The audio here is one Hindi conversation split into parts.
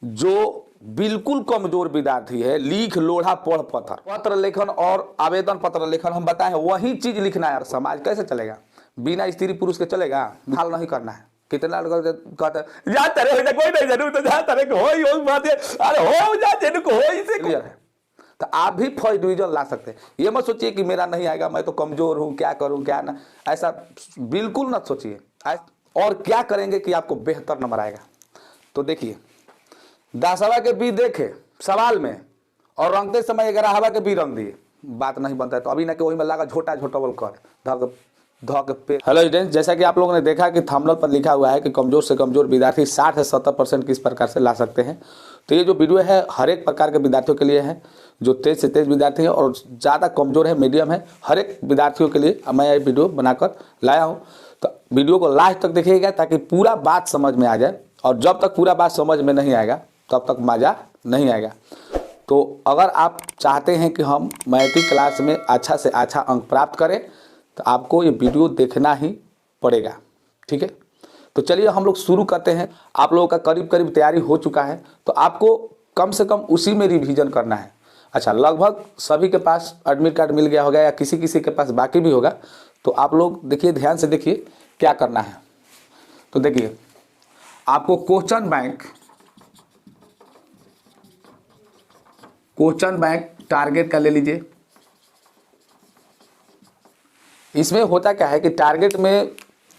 जो बिल्कुल कमजोर विद्यार्थी है, लीख लोढ़ा पढ़ पत्थर, पत्र लेखन और आवेदन पत्र लेखन हम बताएं वही चीज लिखना है। समाज कैसे चलेगा? बिना स्त्री पुरुष के चलेगा? हाल नहीं करना है। कितना लोग कहते हैं जा तेरे हो कोई नहीं जरूर तो जा तेरे को हो बात है, अरे हो जा तेरे को हो इसे क्लियर है। तो आप भी फर्स्ट डिवीजन ला सकते हैं। ये मत सोचिए कि मेरा नहीं आएगा, मैं तो कमजोर हूं, क्या करूं क्या ना, ऐसा बिल्कुल मत सोचिए। और क्या करेंगे कि आपको बेहतर नंबर आएगा? तो देखिए 10वां के बी देखे सवाल में और रंगते समय 11वां के बी रंग दिए, बात नहीं बनता है। तो अभी ना कि वही में लगा झोटा झोटा बोल कर धक पे। हेलो स्टूडेंट्स, जैसा कि आप लोगों ने देखा कि थंबनेल पर लिखा हुआ है कि कमजोर से कमजोर विद्यार्थी 60 से 70% किस प्रकार से ला सकते हैं। तो ये जो वीडियो है हर एक प्रकार के विद्यार्थियों के लिए है, जो तेज से तेज विद्यार्थी है और ज़्यादा कमजोर है, मीडियम है, हर एक विद्यार्थियों के लिए मैं ये वीडियो बनाकर लाया हूँ। तो वीडियो को लास्ट तक देखिएगा ताकि पूरा बात समझ में आ जाए, और जब तक पूरा बात समझ में नहीं आएगा तब तक मज़ा नहीं आएगा। तो अगर आप चाहते हैं कि हम मैट्रिक क्लास में अच्छा से अच्छा अंक प्राप्त करें तो आपको ये वीडियो देखना ही पड़ेगा, ठीक है। तो चलिए हम लोग शुरू करते हैं। आप लोगों का करीब करीब तैयारी हो चुका है, तो आपको कम से कम उसी में रिवीजन करना है। अच्छा, लगभग सभी के पास एडमिट कार्ड मिल गया होगा या किसी किसी के पास बाकी भी होगा। तो आप लोग देखिए, ध्यान से देखिए क्या करना है। तो देखिए आपको क्वेश्चन बैंक टारगेट का ले लीजिए। इसमें होता क्या है कि टारगेट में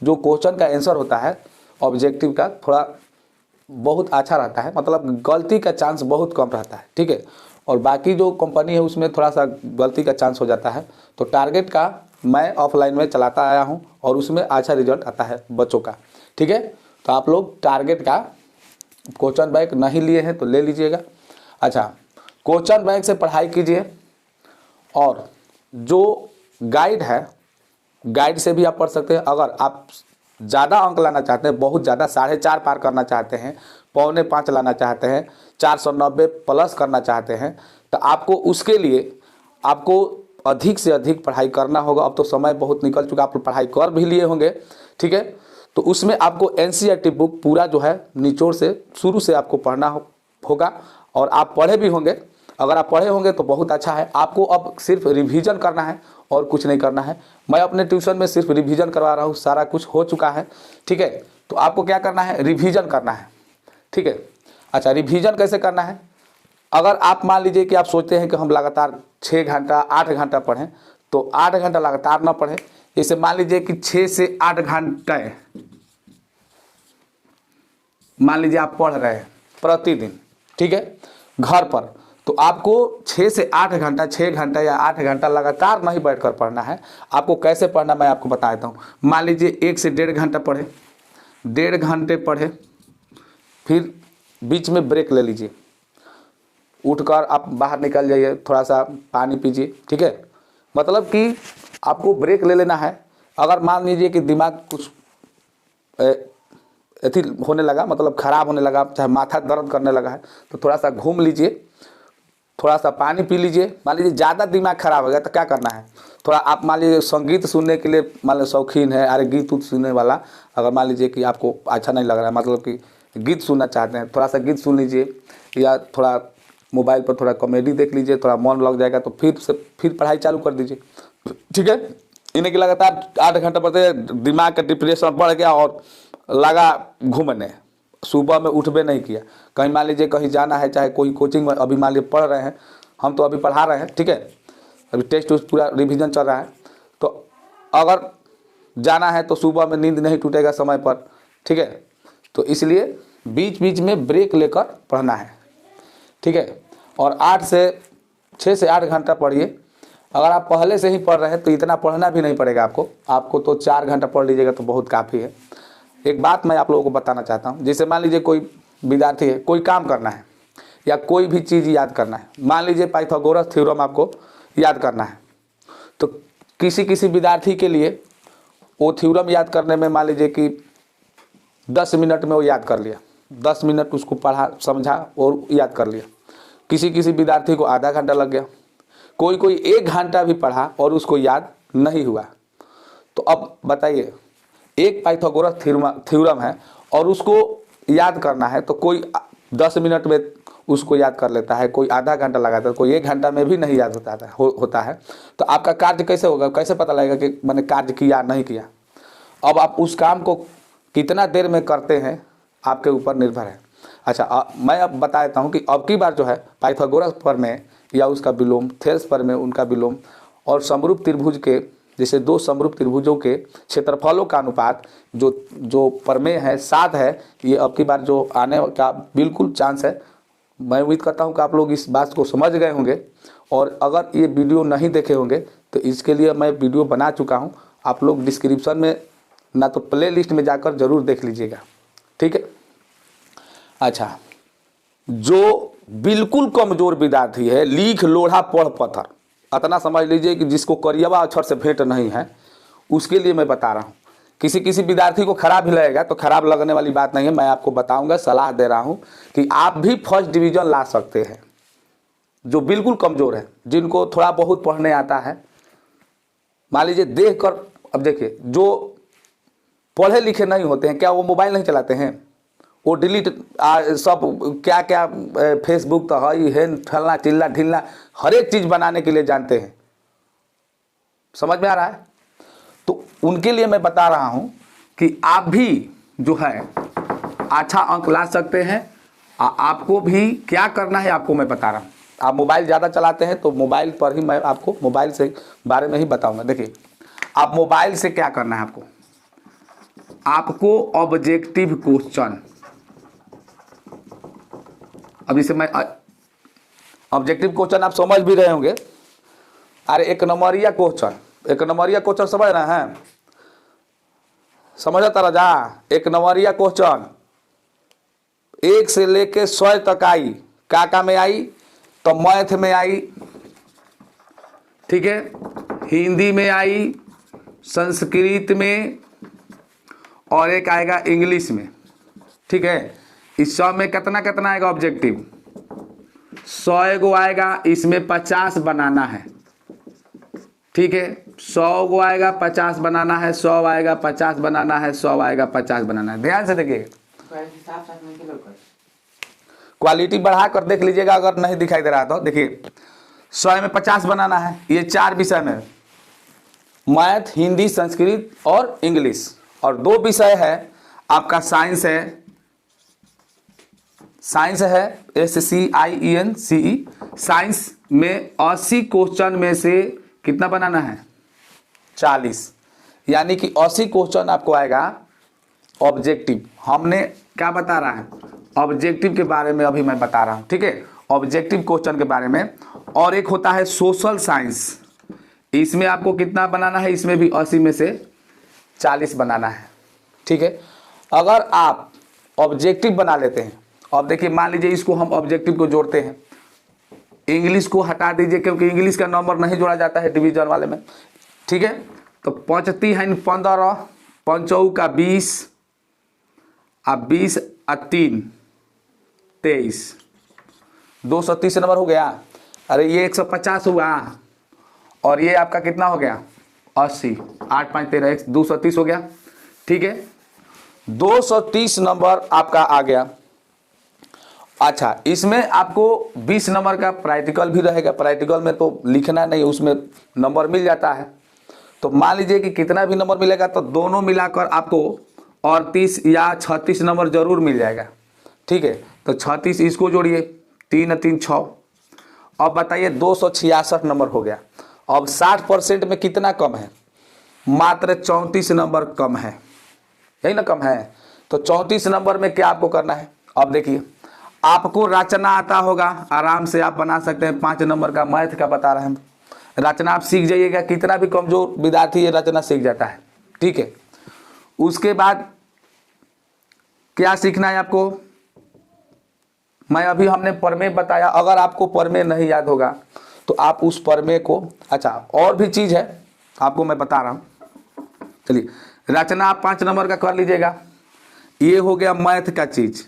जो क्वेश्चन का आंसर होता है ऑब्जेक्टिव का थोड़ा बहुत अच्छा रहता है, मतलब गलती का चांस बहुत कम रहता है, ठीक है। और बाकी जो कंपनी है उसमें थोड़ा सा गलती का चांस हो जाता है। तो टारगेट का मैं ऑफलाइन में चलाता आया हूं और उसमें अच्छा रिजल्ट आता है बच्चों का, ठीक है। तो आप लोग टारगेट का क्वेश्चन बैंक नहीं लिए हैं तो ले लीजिएगा। अच्छा, क्वेश्चन बैंक से पढ़ाई कीजिए और जो गाइड है, गाइड से भी आप पढ़ सकते हैं। अगर आप ज़्यादा अंक लाना चाहते हैं, बहुत ज़्यादा 4.5 पार करना चाहते हैं, 4.25 लाना चाहते हैं, 490 प्लस करना चाहते हैं, तो आपको उसके लिए आपको अधिक से अधिक पढ़ाई करना होगा। अब तो समय बहुत निकल चुका, आप पढ़ाई कर भी लिए होंगे, ठीक है। तो उसमें आपको NCERT बुक पूरा जो है निचोड़ से शुरू से आपको पढ़ना होगा और आप पढ़े भी होंगे। अगर आप पढ़े होंगे तो बहुत अच्छा है। आपको अब सिर्फ रिवीजन करना है और कुछ नहीं करना है। मैं अपने ट्यूशन में सिर्फ रिवीजन करवा रहा हूँ, सारा कुछ हो चुका है, ठीक है। तो आपको क्या करना है? रिवीजन करना है, ठीक है। अच्छा, रिवीजन कैसे करना है? अगर आप मान लीजिए कि आप सोचते हैं कि हम लगातार 6 घंटा 8 घंटा पढ़ें, तो 8 घंटा लगातार ना पढ़ें। जैसे मान लीजिए कि 6 से 8 घंटे मान लीजिए आप पढ़ रहे हैं प्रतिदिन, ठीक है, घर पर। तो आपको 6 से 8 घंटा, 6 घंटा या 8 घंटा लगातार नहीं बैठकर पढ़ना है। आपको कैसे पढ़ना मैं आपको बता देता हूँ। मान लीजिए 1 से 1.5 घंटा पढ़े, 1.5 घंटे पढ़े, फिर बीच में ब्रेक ले लीजिए, उठकर आप बाहर निकल जाइए, थोड़ा सा पानी पीजिए, ठीक है। मतलब कि आपको ब्रेक ले लेना है। अगर मान लीजिए कि दिमाग कुछ अथी होने लगा, मतलब ख़राब होने लगा, चाहे माथा दर्द करने लगा है, तो थोड़ा सा घूम लीजिए, थोड़ा सा पानी पी लीजिए। मान लीजिए ज़्यादा दिमाग खराब हो गया तो क्या करना है? थोड़ा आप मान लीजिए संगीत सुनने के लिए मान लीजिए शौकीन है, अरे गीत उत सुनने वाला, अगर मान लीजिए कि आपको अच्छा नहीं लग रहा है, मतलब कि गीत सुनना चाहते हैं, थोड़ा सा गीत सुन लीजिए, या थोड़ा मोबाइल पर थोड़ा कॉमेडी देख लीजिए, थोड़ा मन लग जाएगा तो फिर पढ़ाई चालू कर दीजिए, ठीक है। इन्हें कि लगातार 8 घंटे पढ़ते दिमाग का डिप्रेशन बढ़ गया और लगा घूमने, सुबह में उठबे नहीं किया, कहीं मान लीजिए कहीं जाना है, चाहे कोई कोचिंग में अभी मान लीजिए पढ़ रहे हैं, हम तो अभी पढ़ा रहे हैं, ठीक है, अभी टेस्ट पूरा रिवीजन चल रहा है। तो अगर जाना है तो सुबह में नींद नहीं टूटेगा समय पर, ठीक है। तो इसलिए बीच बीच में ब्रेक लेकर पढ़ना है, ठीक है। और 6 से 8 घंटा पढ़िए। अगर आप पहले से ही पढ़ रहे हैं तो इतना पढ़ना भी नहीं पड़ेगा आपको तो 4 घंटा पढ़ लीजिएगा तो बहुत काफ़ी है। एक बात मैं आप लोगों को बताना चाहता हूँ, जैसे मान लीजिए कोई विद्यार्थी है, कोई काम करना है या कोई भी चीज़ याद करना है, मान लीजिए पाइथागोरस थ्योरम आपको याद करना है, तो किसी किसी विद्यार्थी के लिए वो थ्योरम याद करने में मान लीजिए कि 10 मिनट में वो याद कर लिया, 10 मिनट उसको पढ़ा समझा और याद कर लिया। किसी किसी विद्यार्थी को आधा घंटा लग गया, कोई 1 घंटा भी पढ़ा और उसको याद नहीं हुआ। तो अब बताइए, एक पाइथागोरस थ्योरम है और उसको याद करना है, तो कोई 10 मिनट में उसको याद कर लेता है, कोई आधा घंटा लगाता है, कोई 1 घंटा में भी नहीं याद होता है। तो आपका कार्य कैसे होगा, कैसे पता लगेगा कि मैंने कार्य किया नहीं किया। अब आप उस काम को कितना देर में करते हैं आपके ऊपर निर्भर है। अच्छा, मैं अब बता देता हूँ कि अब की बार जो है पाइथागोरस प्रमेय या उसका विलोम, थेल्स प्रमेय उनका विलोम, और समरूप त्रिभुज के जैसे 2 समरूप त्रिभुजों के क्षेत्रफलों का अनुपात जो प्रमेय है 7 है, ये अब की बार जो आने का बिल्कुल चांस है। मैं उम्मीद करता हूँ कि आप लोग इस बात को समझ गए होंगे, और अगर ये वीडियो नहीं देखे होंगे तो इसके लिए मैं वीडियो बना चुका हूँ, आप लोग डिस्क्रिप्शन में ना तो प्ले लिस्ट में जाकर ज़रूर देख लीजिएगा, ठीक है। अच्छा, जो बिल्कुल कमज़ोर विद्यार्थी है, लीख लोढ़ा पढ़ पत्थर, इतना समझ लीजिए कि जिसको करियवा अक्षर से भेंट नहीं है, उसके लिए मैं बता रहा हूँ। किसी विद्यार्थी को खराब ही लगेगा तो खराब लगने वाली बात नहीं है, मैं आपको बताऊंगा, सलाह दे रहा हूँ कि आप भी फर्स्ट डिवीज़न ला सकते हैं। जो बिल्कुल कमज़ोर है, जिनको थोड़ा बहुत पढ़ने आता है, मान लीजिए देख कर, अब देखिए जो पढ़े लिखे नहीं होते हैं, क्या वो मोबाइल नहीं चलाते हैं? वो डिलीट सब क्या क्या फेसबुक तो है फलना चिल्ला ढिल्ला हर एक चीज़ बनाने के लिए जानते हैं। समझ में आ रहा है? तो उनके लिए मैं बता रहा हूं कि आप भी जो है अच्छा अंक ला सकते हैं। आपको भी क्या करना है आपको मैं बता रहा हूं। आप मोबाइल ज़्यादा चलाते हैं तो मोबाइल पर ही मैं आपको मोबाइल से बारे में ही बताऊंगा। देखिए, आप मोबाइल से क्या करना है, आपको ऑब्जेक्टिव क्वेश्चन, अब इसे मैं ऑब्जेक्टिव क्वेश्चन आप समझ भी रहे होंगे। अरे एक नंबरिया क्वेश्चन समझ रहे हैं? समझता राजा, एक नंबरिया क्वेश्चन 1 से लेके 100 तक आई, का में आई तो मैथ में आई, ठीक है, हिंदी में आई, संस्कृत में, और एक आएगा इंग्लिश में, ठीक है। इस 100 में कितना आएगा ऑब्जेक्टिव? 100 गो आएगा, इसमें 50 बनाना है, ठीक है। 100 गो आएगा, 50 बनाना है, 100 आएगा, 50 बनाना है, 100 आएगा, 50 बनाना है। ध्यान से देखिए, क्वालिटी बढ़ा कर देख लीजिएगा अगर नहीं दिखाई दे रहा तो। देखिए 100 में 50 बनाना है, ये 4 विषय में, मैथ, हिंदी, संस्कृत और इंग्लिश, और 2 विषय है आपका साइंस है SCIENCE। साइंस में 80 क्वेश्चन में से कितना बनाना है? 40, यानी कि 80 क्वेश्चन आपको आएगा ऑब्जेक्टिव। हमने क्या बता रहा है? ऑब्जेक्टिव के बारे में अभी मैं बता रहा हूं, ठीक है, ऑब्जेक्टिव क्वेश्चन के बारे में। और एक होता है सोशल साइंस, इसमें आपको कितना बनाना है? इसमें भी 80 में से 40 बनाना है, ठीक है। अगर आप ऑब्जेक्टिव बना लेते हैं, अब देखिए मान लीजिए इसको हम ऑब्जेक्टिव को जोड़ते हैं, इंग्लिश को हटा दीजिए क्योंकि इंग्लिश का नंबर नहीं जोड़ा जाता है डिवीजन वाले में, ठीक है। तो 55 है 15, 5 का 20, अब 20 और 3 23, 230 नंबर हो गया। अरे ये 150 हुआ, और ये आपका कितना हो गया? 80, 8 5 13 230 हो गया, ठीक है। 230 नंबर आपका आ गया। अच्छा, इसमें आपको 20 नंबर का प्रैक्टिकल भी रहेगा। प्रैक्टिकल में तो लिखना नहीं, उसमें नंबर मिल जाता है। तो मान लीजिए कि कितना भी नंबर मिलेगा तो दोनों मिलाकर आपको 38 या 36 नंबर जरूर मिल जाएगा, ठीक है। तो 36 इसको जोड़िए, 3 3 6, अब बताइए 266 नंबर हो गया। अब 60% में कितना कम है? मात्र 34 नंबर कम है, यही ना कम है। तो 34 नंबर में क्या आपको करना है? अब देखिए, आपको रचना आता होगा, आराम से आप बना सकते हैं। 5 नंबर का मैथ का बता रहे हैं, रचना आप सीख जाइएगा। कितना भी कमजोर विद्यार्थी ये रचना सीख जाता है, ठीक है। उसके बाद क्या सीखना है आपको? मैं अभी हमने प्रमेय बताया, अगर आपको प्रमेय नहीं याद होगा तो आप उस प्रमेय को, अच्छा और भी चीज है आपको मैं बता रहा हूं। चलिए, रचना आप 5 नंबर का कर लीजिएगा, ये हो गया मैथ का चीज।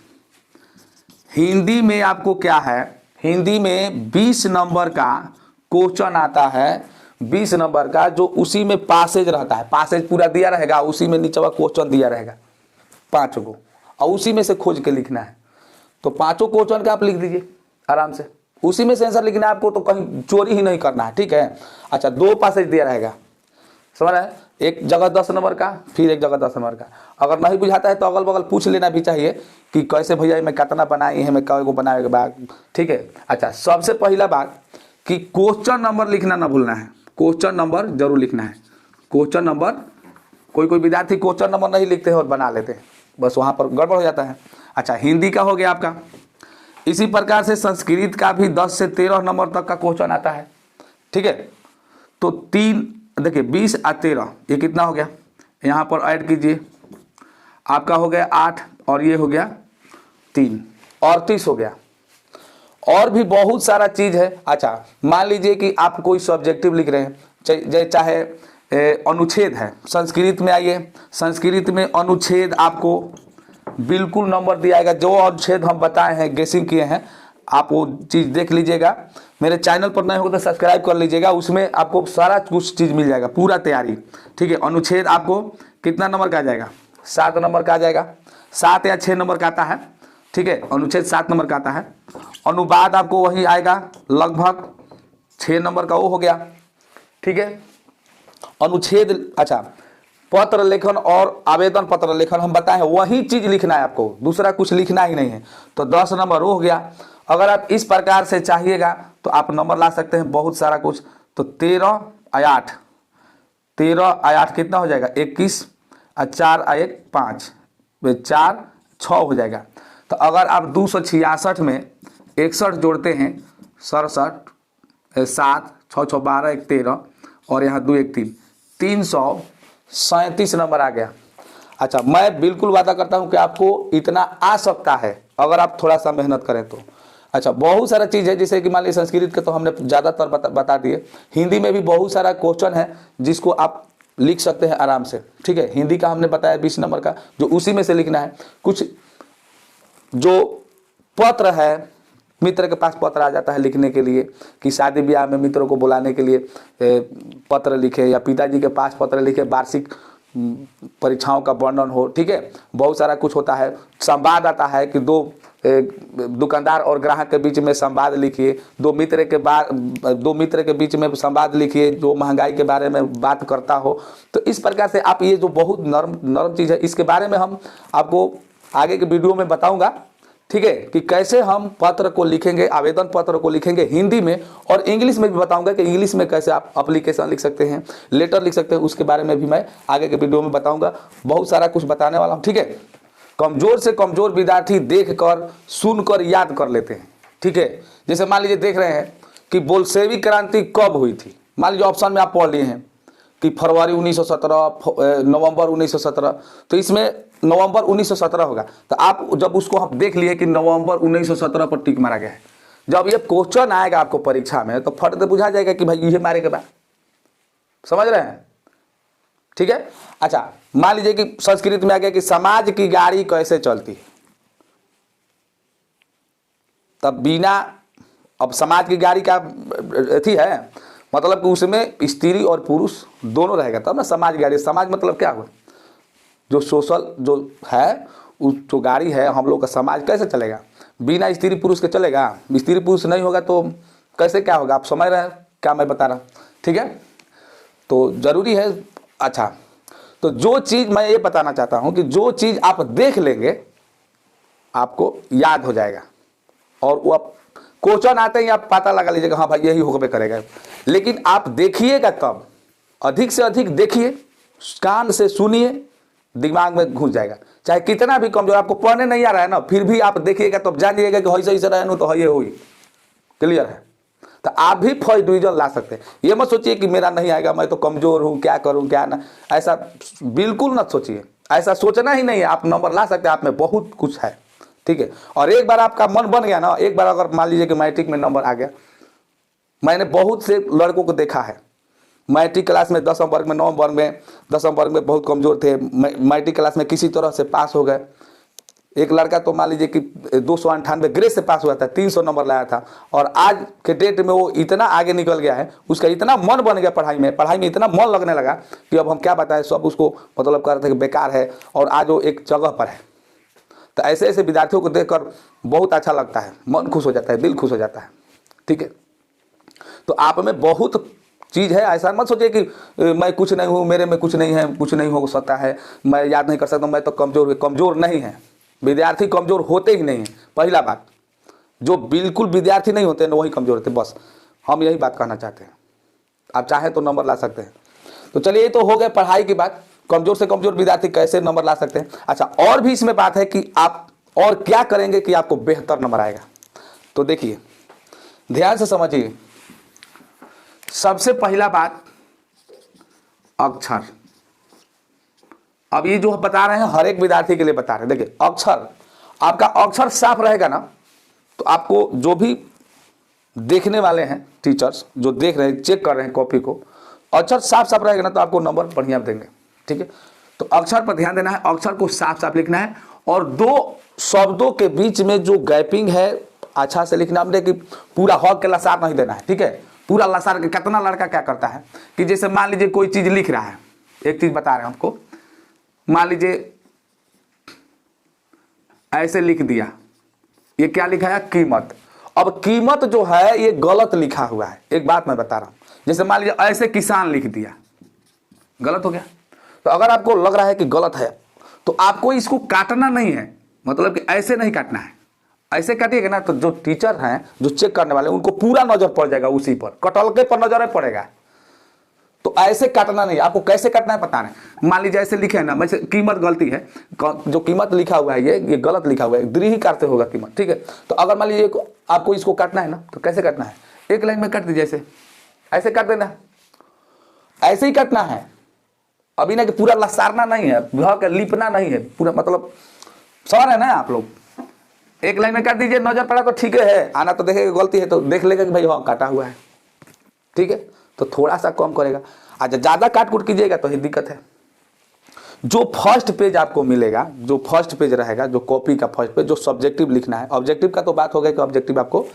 हिंदी में आपको क्या है? हिंदी में 20 नंबर का क्वेश्चन आता है, 20 नंबर का, जो उसी में पासेज रहता है। पासेज पूरा दिया रहेगा, उसी में नीचे क्वेश्चन दिया रहेगा 5 को, और उसी में से खोज के लिखना है। तो पांचों क्वेश्चन का आप लिख दीजिए आराम से, उसी में से आंसर लिखना है आपको, तो कहीं चोरी ही नहीं करना है, ठीक है। अच्छा, 2 पैसेज दिया रहेगा, समझ रहे हैं, एक जगह 10 नंबर का, फिर एक जगह 10 नंबर का। अगर नहीं बुझाता है तो अगल बगल पूछ लेना भी चाहिए कि कैसे भैया मैं कितना बनाई है, मैं कै को बनाए के बाद, ठीक है। अच्छा, सबसे पहला बात कि क्वेश्चन नंबर लिखना ना भूलना है, क्वेश्चन नंबर जरूर लिखना है। क्वेश्चन नंबर, कोई विद्यार्थी क्वेश्चन नंबर नहीं लिखते हैं और बना लेते हैं, बस वहाँ पर गड़बड़ हो जाता है। अच्छा, हिंदी का हो गया आपका। इसी प्रकार से संस्कृत का भी 10 से 13 नंबर तक का क्वेश्चन आता है, ठीक है। तो 3 देखिए 20 और 13 ये कितना हो गया, यहाँ पर ऐड कीजिए, आपका हो गया 8 और ये हो गया 3, 38 हो गया। और भी बहुत सारा चीज़ है। अच्छा, मान लीजिए कि आप कोई सब्जेक्टिव लिख रहे हैं, चाहे अनुच्छेद है, संस्कृत में आइए, संस्कृत में अनुच्छेद आपको बिल्कुल नंबर दिया जाएगा, जो अनुच्छेद हम बताए हैं, गेसिंग किए हैं, आप वो चीज़ देख लीजिएगा। मेरे चैनल पर नए हो तो सब्सक्राइब कर लीजिएगा, उसमें आपको सारा कुछ चीज़ मिल जाएगा, पूरा तैयारी, ठीक है। अनुच्छेद आपको कितना नंबर का आ जाएगा, 7 नंबर का आ जाएगा, 7 या 6 नंबर का आता है, ठीक है। अनुच्छेद 7 नंबर का आता है। अनुवाद आपको वही आएगा लगभग 6 नंबर का, वो हो गया, ठीक है। अनुच्छेद, अच्छा, पत्र लेखन और आवेदन पत्र लेखन हम बताए हैं, वही चीज़ लिखना है आपको, दूसरा कुछ लिखना ही नहीं है। तो 10 नंबर हो गया। अगर आप इस प्रकार से चाहिएगा तो आप नंबर ला सकते हैं बहुत सारा कुछ। तो 13 और 8, 13 और 8 कितना हो जाएगा, 21 और 4 और 1 5, 4 6 हो जाएगा। तो अगर आप 266 में 61 जोड़ते हैं, 67, 7 6 6 12 1 13 और यहाँ 2 1 3, 337 नंबर आ गया। अच्छा, मैं बिल्कुल वादा करता हूँ कि आपको इतना आ सकता है अगर आप थोड़ा सा मेहनत करें तो। अच्छा, बहुत सारा चीज़ है, जैसे कि मान लीजिए संस्कृत के तो हमने ज़्यादातर बता दिए, हिंदी में भी बहुत सारा क्वेश्चन है जिसको आप लिख सकते हैं आराम से, ठीक है। हिंदी का हमने बताया 20 नंबर का, जो उसी में से लिखना है। कुछ जो पत्र है, मित्र के पास पत्र आ जाता है लिखने के लिए कि शादी ब्याह में मित्रों को बुलाने के लिए पत्र लिखे, या पिताजी के पास पत्र लिखे, वार्षिक परीक्षाओं का वर्णन हो, ठीक है। बहुत सारा कुछ होता है। संवाद आता है कि 2 दुकानदार और ग्राहक के बीच में संवाद लिखिए, 2 मित्र के बीच में संवाद लिखिए जो महंगाई के बारे में बात करता हो। तो इस प्रकार से आप, ये जो बहुत नरम चीज़ है, इसके बारे में हम आपको आगे के वीडियो में बताऊंगा, ठीक है, कि कैसे हम पत्र को लिखेंगे, आवेदन पत्र को लिखेंगे हिंदी में, और इंग्लिश में भी बताऊंगा कि इंग्लिश में कैसे आप एप्लीकेशन लिख सकते हैं, लेटर लिख सकते हैं, उसके बारे में भी मैं आगे के वीडियो में बताऊंगा। बहुत सारा कुछ बताने वाला हूं, ठीक है। कमजोर से कमजोर विद्यार्थी देखकर सुनकर याद कर लेते हैं, ठीक है। जैसे मान लीजिए देख रहे हैं कि बोल्शेविक क्रांति कब हुई थी, मान लीजिए ऑप्शन में आप पढ़ लिए हैं कि फरवरी 1917, नवंबर 1917, तो इसमें नवंबर 1917 होगा। तो आप जब उसको आप देख लिए कि नवंबर 1917 पर टिक मारा गया है, जब ये क्वेश्चन आएगा आपको परीक्षा में तो फट से बुझा जाएगा कि भाई ये मारे के बाद, समझ रहे हैं, ठीक है। अच्छा, मान लीजिए कि संस्कृत में आ गया कि समाज की गाड़ी कैसे चलती है, तब बिना, अब समाज की गाड़ी का अथी है, मतलब कि उसमें स्त्री और पुरुष दोनों रहेगा तब ना समाज गाड़ी। समाज मतलब क्या हुआ, जो सोशल जो है, उस जो गाड़ी है हम लोग का, समाज कैसे चलेगा, बिना स्त्री पुरुष के चलेगा? स्त्री पुरुष नहीं होगा तो कैसे क्या होगा, आप समझ रहे हैं क्या मैं बता रहा हूँ, ठीक है। तो जरूरी है। अच्छा, तो जो चीज़ मैं ये बताना चाहता हूँ कि जो चीज़ आप देख लेंगे आपको याद हो जाएगा, और वो आप क्वेश्चन आते ही आप पता लगा लीजिएगा हाँ भाई यही होकर करेगा। लेकिन आप देखिएगा तब, अधिक से अधिक देखिए, कान से सुनिए, दिमाग में घुस जाएगा। चाहे कितना भी कमजोर, आपको पढ़ने नहीं आ रहा है ना, फिर भी आप देखिएगा तो जानिएगा कि ऐसे ऐसे रहे तो ये हुई, क्लियर है। तो आप भी फर्स्ट डिवीजन ला सकते हैं। ये मत सोचिए कि मेरा नहीं आएगा, मैं तो कमजोर हूँ, क्या करूँ क्या ना, ऐसा बिल्कुल मत सोचिए, ऐसा सोचना ही नहीं है। आप नंबर ला सकते हैं, आप में बहुत कुछ है, ठीक है। और एक बार आपका मन बन गया ना, एक बार अगर मान लीजिए कि मैट्रिक में नंबर आ गया, मैंने बहुत से लड़कों को देखा है मैट्रिक क्लास में 10 वर्ग में 9 वर्ग में 10 वर्ग में बहुत कमज़ोर थे, मैट्रिक क्लास में किसी तरह से पास हो गए। एक लड़का तो मान लीजिए कि 298 ग्रेड से पास हुआ था, 300 नंबर लाया था, और आज के डेट में वो इतना आगे निकल गया है, उसका इतना मन बन गया पढ़ाई में इतना मन लगने लगा कि अब हम क्या बताएं, सब उसको मतलब कर रहे थे कि बेकार है, और आज वो एक जगह पर है। तो ऐसे ऐसे विद्यार्थियों को देखकर बहुत अच्छा लगता है, मन खुश हो जाता है, दिल खुश हो जाता है। ठीक है, तो आप में बहुत चीज़ है। ऐसा मत सोचिए कि मैं कुछ नहीं हूँ, मेरे में कुछ नहीं है, कुछ नहीं हो सकता है, मैं याद नहीं कर सकता, मैं तो कमज़ोर हूँ। कमज़ोर नहीं है, विद्यार्थी कमज़ोर होते ही नहीं है। पहला बात, जो बिल्कुल विद्यार्थी नहीं होते हैं वही कमज़ोर होते हैं। बस हम यही बात कहना चाहते हैं। आप चाहें तो नंबर ला सकते हैं। तो चलिए, ये तो हो गया पढ़ाई की बात, कमज़ोर से कमज़ोर विद्यार्थी कैसे नंबर ला सकते हैं। अच्छा, और भी इसमें बात है कि आप और क्या करेंगे कि आपको बेहतर नंबर आएगा। तो देखिए, ध्यान से समझिए। सबसे पहला बात, अक्षर। अब ये जो बता रहे हैं हर एक विद्यार्थी के लिए बता रहे हैं। देखिए, अक्षर, आपका अक्षर साफ रहेगा ना, तो आपको जो भी देखने वाले हैं टीचर्स, जो देख रहे हैं, चेक कर रहे हैं कॉपी को, अक्षर साफ साफ रहेगा ना, तो आपको नंबर बढ़िया देंगे। ठीक है, तो अक्षर पर ध्यान देना है, अक्षर को साफ साफ लिखना है, और दो शब्दों के बीच में जो गैपिंग है अच्छा से लिखना। हमने कि पूरा हॉक के लसार नहीं देना है। ठीक है, पूरा लसार के कितना लड़का क्या करता है कि जैसे मान लीजिए कोई चीज लिख रहा है, एक चीज बता रहे हैं आपको, मान लीजिए ऐसे लिख दिया, ये क्या लिखा है, कीमत। अब कीमत जो है ये गलत लिखा हुआ है। एक बात मैं बता रहा हूं, जैसे मान लीजिए ऐसे किसान लिख दिया, गलत हो गया। तो अगर आपको लग रहा है कि गलत है, तो आपको इसको काटना नहीं है, मतलब कि ऐसे नहीं काटना है। ऐसे काटिएगा ना तो जो टीचर हैं, जो चेक करने वाले, उनको पूरा नजर पड़ जाएगा उसी पर, कटलके पर नजर पड़ेगा। तो ऐसे काटना नहीं, आपको कैसे काटना है पता नहीं। मान लीजिए ऐसे लिखे है ना, वैसे कीमत गलती है, जो कीमत लिखा हुआ है ये गलत लिखा हुआ है, दृढ़ काटते होगा कीमत। ठीक है, तो अगर मान लीजिए आपको इसको काटना है ना, तो कैसे काटना है, एक लाइन में काट दीजिए, ऐसे काट देना, ऐसे ही काटना है। अभी ना कि पूरा लसारना नहीं है, लिपना नहीं है पूरा, मतलब समझ रहे ना आप लोग। एक लाइन में काट दीजिए, नजर पड़ा तो ठीक है, आना तो देखेगा, गलती है तो देख लेगा कि भाई हाँ काटा हुआ है। ठीक है, तो थोड़ा सा कम करेगा। अच्छा, ज्यादा काट कुट कीजिएगा तो ही दिक्कत है। जो फर्स्ट पेज आपको मिलेगा, जो फर्स्ट पेज रहेगा, जो कॉपी का फर्स्ट पेज, जो सब्जेक्टिव लिखना है, ऑब्जेक्टिव का तो बात हो गया कि ऑब्जेक्टिव आपको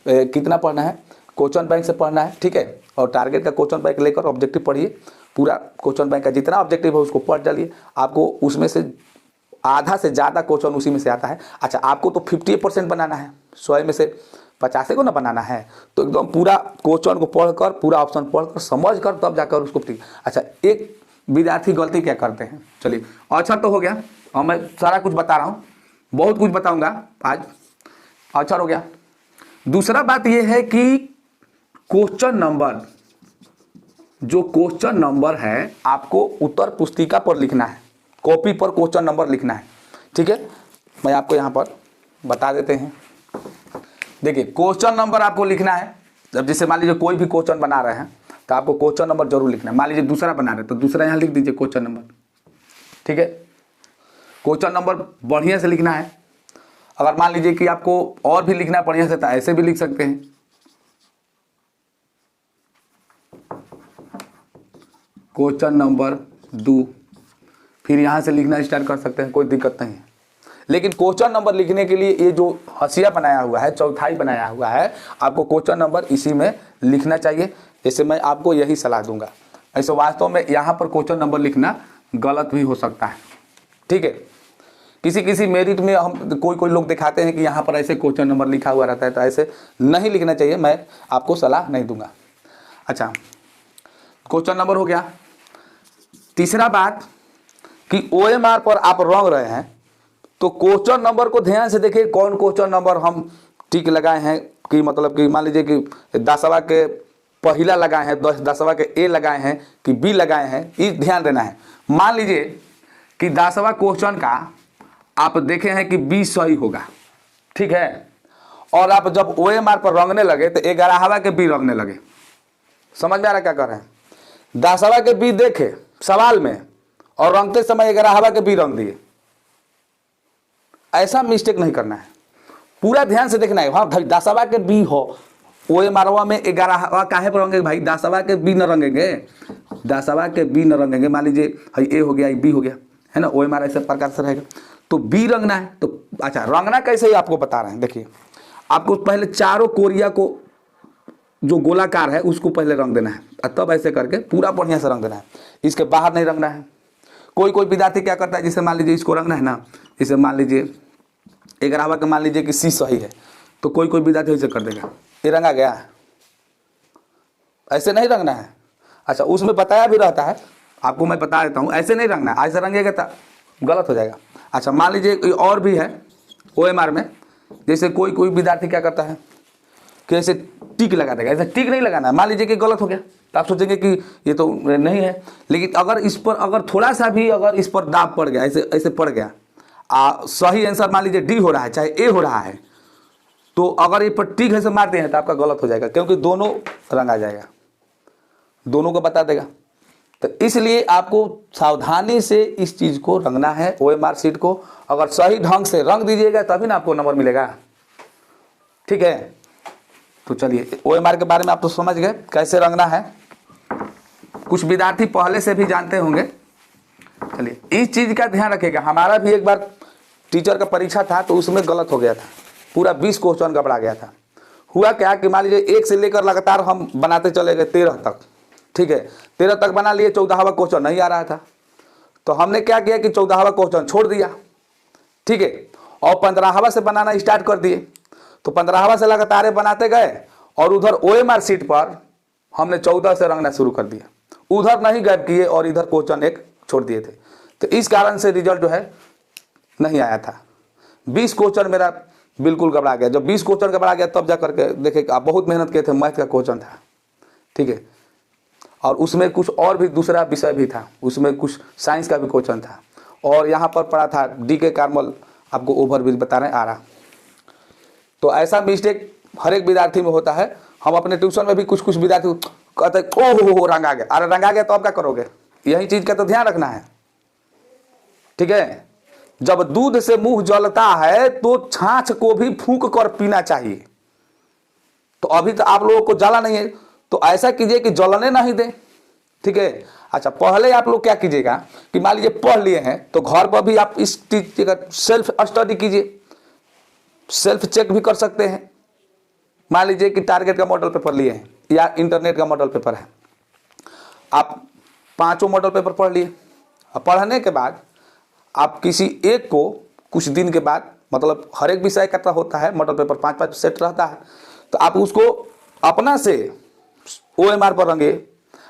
कितना पढ़ना है, क्वेश्चन बैंक से पढ़ना है। ठीक है, और टारगेट का क्वेश्चन बैंक लेकर ऑब्जेक्टिव पढ़िए, पूरा क्वेश्चन बैंक का जितना ऑब्जेक्टिव है उसको पढ़ डालिए। आपको उसमें से आधा से ज़्यादा क्वेश्चन उसी में से आता है। अच्छा, आपको तो 50% बनाना है, 100 में से 50 को ना बनाना है, तो एकदम पूरा क्वेश्चन को पढ़कर, पूरा ऑप्शन पढ़कर, समझ कर, तब जाकर उसको। अच्छा, एक विद्यार्थी गलती क्या करते हैं, चलिए अच्छा तो हो गया, और मैं सारा कुछ बता रहा हूँ, बहुत कुछ बताऊंगा आज। अच्छा हो गया। दूसरा बात यह है कि क्वेश्चन नंबर, जो क्वेश्चन नंबर है आपको उत्तर पुस्तिका पर लिखना है, कॉपी पर क्वेश्चन नंबर लिखना है। ठीक है, मैं आपको यहाँ पर बता देते हैं। देखिए, क्वेश्चन नंबर आपको लिखना है, जब जैसे मान लीजिए कोई भी क्वेश्चन बना रहे हैं तो आपको क्वेश्चन नंबर जरूर लिखना है। मान लीजिए दूसरा बना रहे हैं तो दूसरा यहाँ लिख दीजिए क्वेश्चन नंबर। ठीक है, क्वेश्चन नंबर बढ़िया से लिखना है। अगर मान लीजिए कि आपको और भी लिखना है बढ़िया से, तो ऐसे भी लिख सकते हैं, क्वेश्चन नंबर 2, फिर यहाँ से लिखना स्टार्ट कर सकते हैं, कोई दिक्कत नहीं है। लेकिन क्वेश्चन नंबर लिखने के लिए ये जो हसिया बनाया हुआ है, चौथाई बनाया हुआ है, आपको क्वेश्चन नंबर इसी में लिखना चाहिए। जैसे मैं आपको यही सलाह दूंगा। ऐसे वास्तव में यहाँ पर क्वेश्चन नंबर लिखना गलत भी हो सकता है। ठीक है, किसी किसी मेरिट में हम कोई लोग दिखाते हैं कि यहाँ पर ऐसे क्वेश्चन नंबर लिखा हुआ रहता है, तो ऐसे नहीं लिखना चाहिए, मैं आपको सलाह नहीं दूंगा। अच्छा, क्वेश्चन नंबर हो गया। तीसरा बात कि OMR पर आप रंग रहे हैं, तो क्वेश्चन नंबर को ध्यान से देखिए, कौन क्वेश्चन नंबर हम टिक लगाए हैं, कि मतलब कि मान लीजिए कि 10वां के पहला लगाए हैं, 10वां के A लगाए हैं कि B लगाए हैं, ये ध्यान देना है। मान लीजिए कि 10वां क्वेश्चन का आप देखे हैं कि B सही होगा, ठीक है, और आप जब OMR पर रंगने लगे तो 11वां के B रंगने लगे। समझ में आ रहा क्या कर रहे हैं? 10वां के B देखे सवाल में और रंगते समय 11वां के B रंग दिए। ऐसा मिस्टेक नहीं करना है, पूरा ध्यान से देखना है। हाँ भाई 10वां के B हो, OMR में 11वां काहे पर रंगेंगे भाई, 10वां के B न रंगेंगे, 10वां के B न रंगेंगे। मान लीजिए भाई A हो गया, B हो गया, है ना, OMR ऐसे प्रकार से रहेगा, तो B रंगना है। तो अच्छा, रंगना कैसे ही आपको बता रहे हैं। देखिए, आपको पहले चारों कोरिया को जो गोलाकार है उसको पहले रंग देना है, तब ऐसे करके पूरा बढ़िया से रंग देना है, इसके बाहर नहीं रंगना है। कोई विद्यार्थी क्या करता है, जैसे मान लीजिए इसको रंगना है ना, जैसे मान लीजिए 11वां का मान लीजिए कि सी सही है, तो कोई कोई विद्यार्थी ऐसे कर देगा, ये रंगा गया, ऐसे नहीं रंगना है। अच्छा, उसमें बताया भी रहता है, आपको मैं बता देता हूँ, ऐसे नहीं रंगना है, ऐसे रंगेगा तो गलत हो जाएगा। अच्छा, मान लीजिए कोई और भी है OMR में, जैसे कोई कोई विद्यार्थी क्या करता है कि ऐसे टिक लगा देगा, ऐसे टिक नहीं लगाना है। मान लीजिए कि गलत हो गया तो आप सोचेंगे कि ये तो नहीं है, लेकिन अगर इस पर अगर थोड़ा सा भी अगर इस पर दाब पड़ गया, ऐसे ऐसे पड़ गया, सही आंसर मान लीजिए डी हो रहा है चाहे ए हो रहा है, तो अगर ये पर टिक ऐसे मारते हैं तो आपका गलत हो जाएगा, क्योंकि दोनों रंगा जाएगा, दोनों को बता देगा। तो इसलिए आपको सावधानी से इस चीज़ को रंगना है। OMR शीट को अगर सही ढंग से रंग दीजिएगा तभी ना आपको नंबर मिलेगा, ठीक है। तो चलिए, OMR के बारे में आप तो समझ गए कैसे रंगना है, कुछ विद्यार्थी पहले से भी जानते होंगे। चलिए, इस चीज़ का ध्यान रखिएगा। हमारा भी एक बार टीचर का परीक्षा था तो उसमें गलत हो गया था, पूरा 20 क्वेश्चन गड़बड़ा गया था। हुआ क्या कि मान लीजिए 1 से लेकर लगातार हम बनाते चले गए 13 तक, ठीक है, 13 तक बना लिए, 14वां क्वेश्चन नहीं आ रहा था, तो हमने क्या किया कि 14वां क्वेश्चन छोड़ दिया, ठीक है, और 15वां से बनाना स्टार्ट कर दिए। तो 15वां से लगातार बनाते गए और उधर OMR शीट पर हमने 14 से रंगना शुरू कर दिया, उधर नहीं गैप किए और इधर क्वेश्चन एक छोड़ दिए थे। तो इस कारण से रिजल्ट जो है नहीं आया था। 20 क्वेश्चन मेरा बिल्कुल घबरा गया। जब 20 क्वेश्चन घबरा गया तब जा करके देखे आप बहुत मेहनत किए थे, मैथ का क्वेश्चन था, ठीक है, और उसमें कुछ और भी दूसरा विषय भी था, उसमें कुछ साइंस का भी क्वेश्चन था, और यहाँ पर पढ़ा था DK कार्मल, आपको ओवरव्यू बता रहे हैं आ रहा। तो ऐसा मिस्टेक हर एक विद्यार्थी में होता है। हम अपने ट्यूशन में भी कुछ कुछ विद्यार्थी कहते हैं ओहो रंगा गया, अरे रंगा गया तो आप क्या करोगे, यही चीज़ का तो ध्यान रखना है, ठीक है। जब दूध से मुंह जलता है तो छाछ को भी फूंक कर पीना चाहिए। तो अभी तो आप लोगों को जला नहीं है, तो ऐसा कीजिए कि जलने नहीं दें, ठीक है। अच्छा, पहले आप लोग क्या कीजिएगा कि मान लीजिए पढ़ लिए हैं तो घर पर भी आप इस चीज का सेल्फ स्टडी कीजिए, सेल्फ चेक भी कर सकते हैं। मान लीजिए कि टारगेट का मॉडल पेपर लिए हैं या इंटरनेट का मॉडल पेपर है, आप 5 मॉडल पेपर पढ़ लिए। पढ़ने के बाद आप किसी एक को कुछ दिन के बाद, मतलब हर एक विषय का होता है मॉडल पेपर 5-5 सेट रहता है, तो आप उसको अपना से OMR पर रंगे,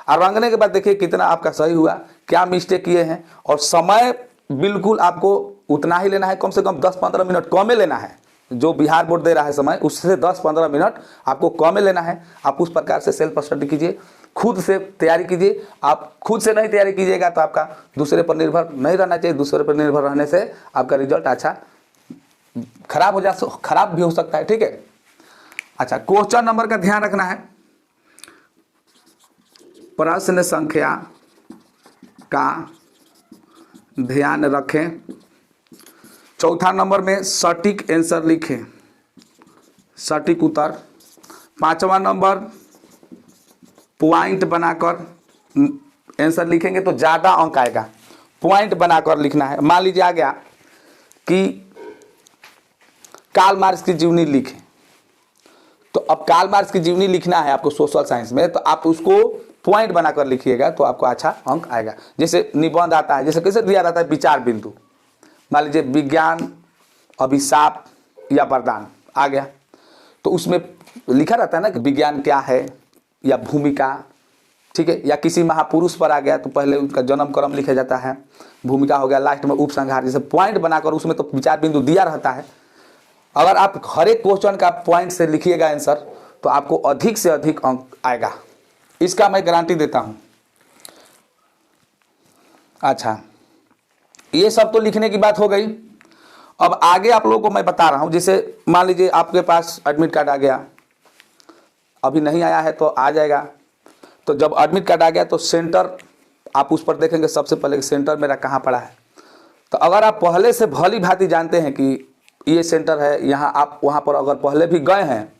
और रंगने के बाद देखिए कितना आपका सही हुआ, क्या मिस्टेक किए हैं, और समय बिल्कुल आपको उतना ही लेना है, कम से कम 10-15 मिनट कम लेना है। जो बिहार बोर्ड दे रहा है समय, उससे 10-15 मिनट आपको कम लेना है। आप उस प्रकार से सेल्फ स्टडी कीजिए, खुद से तैयारी कीजिए। आप खुद से नहीं तैयारी कीजिएगा तो आपका दूसरे पर निर्भर नहीं रहना चाहिए, दूसरे पर निर्भर रहने से आपका रिजल्ट अच्छा खराब भी हो सकता है, ठीक है। अच्छा, क्वेश्चन नंबर का ध्यान रखना है, प्रश्न संख्या का ध्यान रखें। चौथा नंबर में सटीक आंसर लिखें, सटीक उत्तर। 5वां नंबर पॉइंट बनाकर आंसर लिखेंगे तो ज़्यादा अंक आएगा, पॉइंट बनाकर लिखना है। मान लीजिए आ गया कि कार्ल मार्क्स की जीवनी लिखें, तो अब कार्ल मार्क्स की जीवनी लिखना है आपको सोशल साइंस में, तो आप उसको पॉइंट बनाकर लिखिएगा तो आपको अच्छा अंक आएगा। जैसे निबंध आता है, जैसे कैसे दिया जाता है विचार बिंदु, मान लीजिए विज्ञान अभिशाप या वरदान आ गया, तो उसमें लिखा रहता है ना कि विज्ञान क्या है या भूमिका, ठीक है, या किसी महापुरुष पर आ गया तो पहले उनका जन्म क्रम लिखा जाता है, भूमिका हो गया, लास्ट में उपसंहार, जैसे पॉइंट बनाकर उसमें तो विचार बिंदु दिया रहता है। अगर आप हर एक क्वेश्चन का पॉइंट से लिखिएगा आंसर तो आपको अधिक से अधिक अंक आएगा, इसका मैं गारंटी देता हूं। अच्छा, ये सब तो लिखने की बात हो गई। अब आगे आप लोगों को मैं बता रहा हूं, जैसे मान लीजिए आपके पास एडमिट कार्ड आ गया, अभी नहीं आया है तो आ जाएगा। तो जब एडमिट कार्ड आ गया तो सेंटर आप उस पर देखेंगे सबसे पहले सेंटर मेरा कहाँ पड़ा है। तो अगर आप पहले से भली भांति जानते हैं कि ये सेंटर है यहाँ, आप वहाँ पर अगर पहले भी गए हैं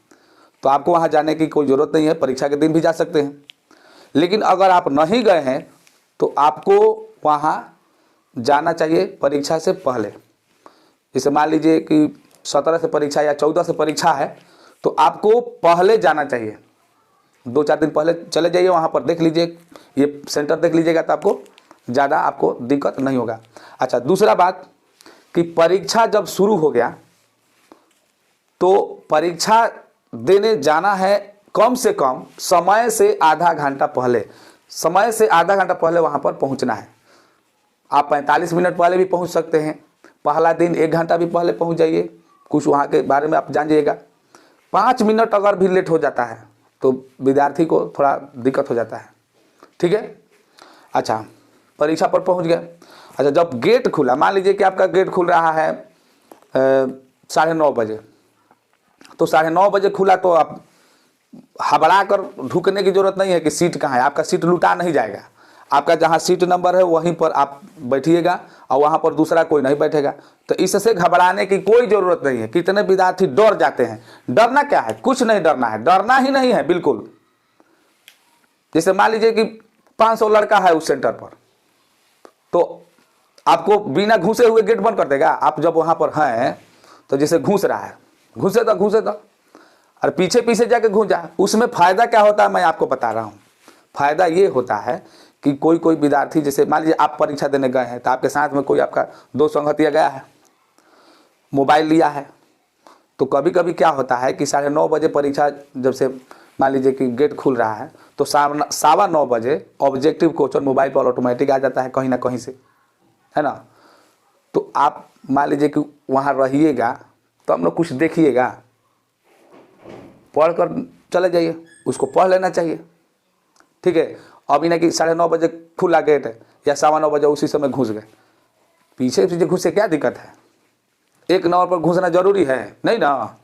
तो आपको वहाँ जाने की कोई ज़रूरत नहीं है, परीक्षा के दिन भी जा सकते हैं। लेकिन अगर आप नहीं गए हैं तो आपको वहाँ जाना चाहिए परीक्षा से पहले। जैसे मान लीजिए कि 17 से परीक्षा या 14 से परीक्षा है तो आपको पहले जाना चाहिए, 2-4 दिन पहले चले जाइए, वहाँ पर देख लीजिए, ये सेंटर देख लीजिएगा तो आपको ज़्यादा आपको दिक्कत नहीं होगा। अच्छा, दूसरा बात कि परीक्षा जब शुरू हो गया तो परीक्षा देने जाना है कम से कम समय से आधा घंटा पहले, समय से आधा घंटा पहले वहाँ पर पहुँचना है। आप 45 मिनट पहले भी पहुँच सकते हैं, पहला दिन 1 घंटा भी पहले पहुँच जाइए, कुछ वहाँ के बारे में आप जान जाइएगा। 5 मिनट अगर भी लेट हो जाता है तो विद्यार्थी को थोड़ा दिक्कत हो जाता है, ठीक है। अच्छा, परीक्षा पर पहुँच गए। अच्छा, जब गेट खुला, मान लीजिए कि आपका गेट खुल रहा है 9:30 बजे, तो 9:30 बजे खुला तो आप हबड़ा कर ढुकने की जरूरत नहीं है कि सीट कहाँ है, आपका सीट लुटा नहीं जाएगा। आपका जहाँ सीट नंबर है वहीं पर आप बैठिएगा और वहाँ पर दूसरा कोई नहीं बैठेगा। तो इससे घबराने की कोई ज़रूरत नहीं है। कितने विद्यार्थी डर जाते हैं, डरना क्या है, कुछ नहीं डरना है, डरना ही नहीं है बिल्कुल। जैसे मान लीजिए कि 500 लड़का है उस सेंटर पर, तो आपको बिना घुसे हुए गेट बंद कर देगा? आप जब वहाँ पर हैं तो जैसे घुस रहा है, घुसे तो और पीछे पीछे जाके घुस जा, उसमें फ़ायदा क्या होता है मैं आपको बता रहा हूँ। फ़ायदा ये होता है कि कोई विद्यार्थी, जैसे मान लीजिए आप परीक्षा देने गए हैं तो आपके साथ में कोई आपका दोस्त संगतिया गया है, मोबाइल लिया है, तो कभी कभी क्या होता है कि 9:30 बजे परीक्षा जब से मान लीजिए कि गेट खुल रहा है तो 9:15 बजे ऑब्जेक्टिव क्वेश्चन मोबाइल पर ऑटोमेटिक आ जाता है कहीं ना कहीं से, है ना। तो आप मान लीजिए कि वहाँ रहिएगा तो आप लोग कुछ देखिएगा, पढ़ कर चले जाइए, उसको पढ़ लेना चाहिए, ठीक है। अभी ना कि 9:30 बजे खुला गेट है या 9:15 बजे उसी समय घुस गए, पीछे घुस से क्या दिक्कत है? 1 नंबर पर घुसना जरूरी है नहीं ना।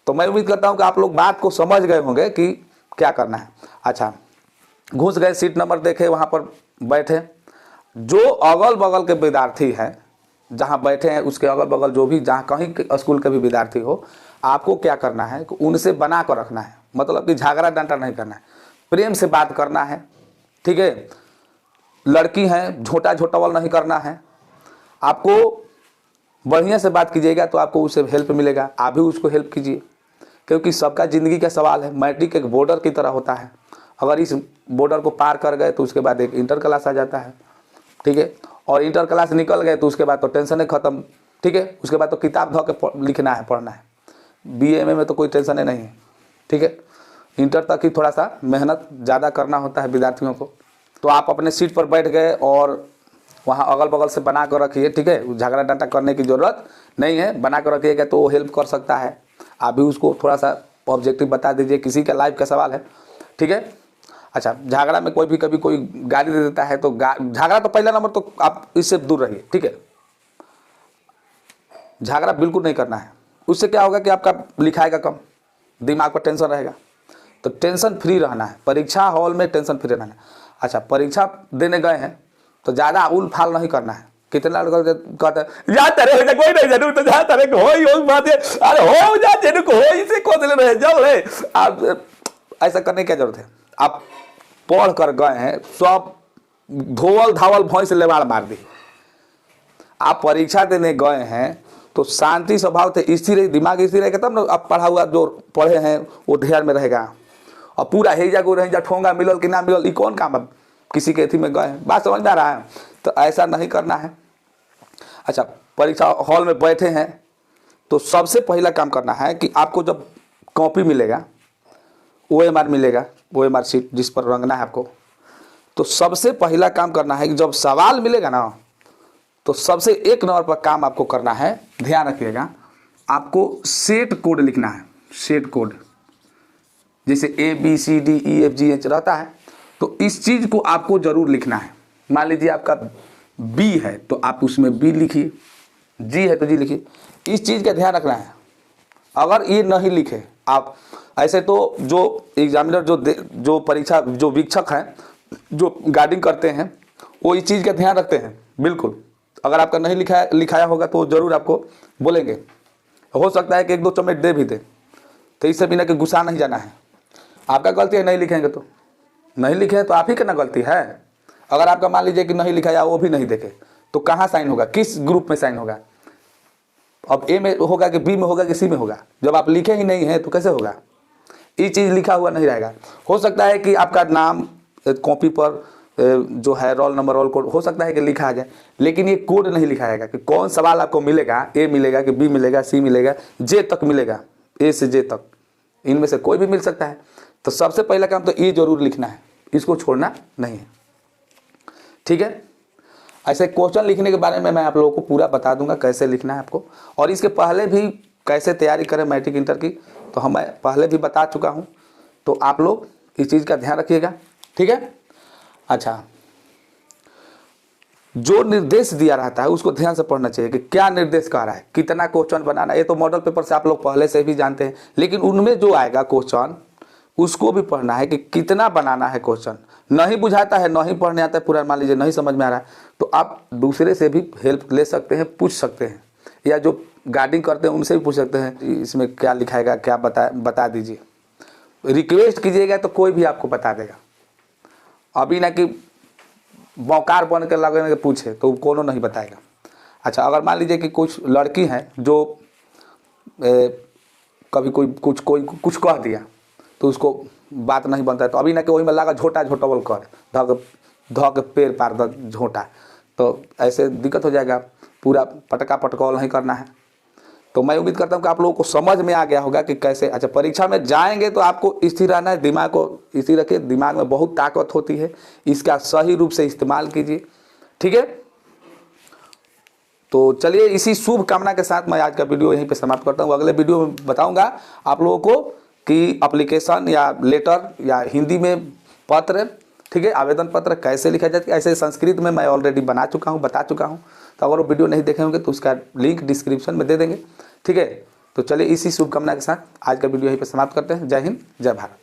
तो मैं उम्मीद करता हूँ कि आप लोग बात को समझ गए होंगे कि क्या करना है। अच्छा, घुस गए, सीट नंबर देखे, वहाँ पर बैठे। जो अगल बगल के विद्यार्थी हैं, जहाँ बैठे हैं उसके अगल बगल जो भी जहाँ कहीं स्कूल के भी विद्यार्थी हो, आपको क्या करना है कि उनसे बना कर रखना है। मतलब कि झगड़ा डंटा नहीं करना है, प्रेम से बात करना है, ठीक है। लड़की हैं, झोटा झोटावल नहीं करना है। आपको बढ़िया से बात कीजिएगा तो आपको उससे हेल्प मिलेगा, आप भी उसको हेल्प कीजिए, क्योंकि सबका ज़िंदगी का सवाल है। मैट्रिक एक बॉर्डर की तरह होता है, अगर इस बॉर्डर को पार कर गए तो उसके बाद एक इंटर क्लास आ जाता है, ठीक है। और इंटर क्लास निकल गए तो उसके बाद तो टेंशन है ख़त्म, ठीक है। उसके बाद तो किताब धो के लिखना है, पढ़ना है। BA में तो कोई टेंशन नहीं है, ठीक है। इंटर तक ही थोड़ा सा मेहनत ज़्यादा करना होता है विद्यार्थियों को। तो आप अपने सीट पर बैठ गए और वहाँ अगल बगल से बना कर रखिए, ठीक है। झगड़ा डंटा करने की ज़रूरत नहीं है, बना कर रखिएगा तो वो हेल्प कर सकता है। आप भी उसको थोड़ा सा ऑब्जेक्टिव बता दीजिए, किसी का लाइफ का सवाल है, ठीक है। अच्छा, झगड़ा में कोई भी कभी कोई गाली दे देता है तो झगड़ा तो पहला नंबर तो आप इससे दूर रहिए, ठीक है। झगड़ा बिल्कुल नहीं करना है, उससे क्या होगा कि आपका लिखाएगा कम, दिमाग पर टेंशन रहेगा। तो टेंशन फ्री रहना है, परीक्षा हॉल में टेंशन फ्री रहना है। अच्छा, परीक्षा देने गए हैं तो ज़्यादा उल फाल नहीं करना है। कितना लोग कहते हैं जा तेरे हो कोई नहीं जरूर, तो जा तेरे को हो बात है, अरे हो जा तेरे को हो इसे को दे रहे जाओ रे। आप ऐसा करने की क्या जरूरत है? आप पढ़ कर गए हैं, सब धोवल धावल भैंस लेवाड़ मार दी। आप परीक्षा देने गए हैं तो शांति स्वभाव से स्थिर, दिमाग स्थिर रहेगा तब ना आप पढ़ा हुआ जो पढ़े हैं वो ध्यान में रहेगा। और पूरा हेजा को रहेजा ठोंगा मिलल कि ना मिलल, ये कौन काम है? किसी के अथी में गए, बात समझ में आ रहा है? तो ऐसा नहीं करना है। अच्छा, परीक्षा हॉल में बैठे हैं तो सबसे पहला काम करना है कि आपको जब कॉपी मिलेगा, OMR मिलेगा, OMR शीट जिस पर रंगना है आपको, तो सबसे पहला काम करना है कि जब सवाल मिलेगा ना तो सबसे 1 नंबर पर काम आपको करना है, ध्यान रखिएगा, आपको सेट कोड लिखना है। सेट कोड जैसे ABCDEFGH रहता है, तो इस चीज़ को आपको ज़रूर लिखना है। मान लीजिए आपका B है तो आप उसमें B लिखिए, G है तो G लिखिए। इस चीज़ का ध्यान रखना है। अगर ये नहीं लिखे आप, ऐसे तो जो एग्जामिनर जो परीक्षा जो वीक्षक हैं, जो गाइडिंग करते हैं, वो इस चीज़ का ध्यान रखते हैं बिल्कुल। अगर आपका नहीं लिखाया होगा तो ज़रूर आपको बोलेंगे। हो सकता है कि 1-2 चमेट दे भी दे, तो इससे बिना कि गुस्सा नहीं जाना है। आपका गलती है, नहीं लिखेंगे तो नहीं लिखे तो आप ही का ना गलती है। अगर आपका मान लीजिए कि नहीं लिखा या वो भी नहीं देखे तो कहाँ साइन होगा, किस ग्रुप में साइन होगा? अब A में होगा कि B में होगा कि C में होगा? जब आप लिखे ही नहीं हैं तो कैसे होगा? ये चीज़ लिखा हुआ नहीं रहेगा। हो सकता है कि आपका नाम कॉपी पर जो है रोल नंबर रोल कोड हो सकता है कि लिखा आ जाए, लेकिन ये कोड नहीं लिखा जाएगा कि कौन सवाल आपको मिलेगा, A मिलेगा कि B मिलेगा, C मिलेगा, J तक मिलेगा, ए से जे तक, इनमें से कोई भी मिल सकता है। तो सबसे पहला काम तो ये जरूर लिखना है, इसको छोड़ना नहीं है, ठीक है। ऐसे क्वेश्चन लिखने के बारे में मैं आप लोगों को पूरा बता दूंगा कैसे लिखना है आपको, और इसके पहले भी कैसे तैयारी करें मैट्रिक इंटर की, तो हम पहले भी बता चुका हूं। तो आप लोग इस चीज़ का ध्यान रखिएगा, ठीक है। अच्छा, जो निर्देश दिया रहता है उसको ध्यान से पढ़ना चाहिए कि क्या निर्देश कह रहा है, कितना क्वेश्चन बनाना है। ये तो मॉडल पेपर से आप लोग पहले से भी जानते हैं, लेकिन उनमें जो आएगा क्वेश्चन उसको भी पढ़ना है कि कितना बनाना है क्वेश्चन। नहीं बुझाता है, नहीं पढ़ने आता है पूरा, मान लीजिए नहीं समझ में आ रहा है, तो आप दूसरे से भी हेल्प ले सकते हैं, पूछ सकते हैं, या जो गाइडिंग करते हैं उनसे भी पूछ सकते हैं इसमें क्या लिखाएगा, क्या बता दीजिए। रिक्वेस्ट कीजिएगा तो कोई भी आपको बता देगा। अभी ना कि बौकार बन के लगे के पूछे तो कोनो नहीं बताएगा। अच्छा, अगर मान लीजिए कि कुछ लड़की हैं जो कभी कोई कुछ कह दिया तो उसको बात नहीं बनता है, तो अभी ना कि वही में लगा झोटा झोटवल कर ध के पेड़ पार द झोटा, तो ऐसे दिक्कत हो जाएगा। पूरा पटका पटकौल नहीं करना है। तो मैं उम्मीद करता हूँ कि आप लोगों को समझ में आ गया होगा कि कैसे। अच्छा, परीक्षा में जाएंगे तो आपको स्थिर रहना है, दिमाग को स्थिर रखिए, दिमाग में बहुत ताकत होती है, इसका सही रूप से इस्तेमाल कीजिए, ठीक है। तो चलिए, इसी शुभ कामना के साथ मैं आज का वीडियो यहीं पे समाप्त करता हूँ। अगले वीडियो में बताऊंगा आप लोगों को कि एप्लीकेशन या लेटर या हिंदी में पत्र, ठीक है, आवेदन पत्र कैसे लिखा जाता है। ऐसे संस्कृत में मैं ऑलरेडी बना चुका हूँ, बता चुका हूँ। तो अगर वो वीडियो नहीं देखे होंगे तो उसका लिंक डिस्क्रिप्शन में दे देंगे, ठीक है। तो चलिए, इसी शुभकामना के साथ आज का वीडियो यहीं पे समाप्त करते हैं। जय हिंद, जय भारत।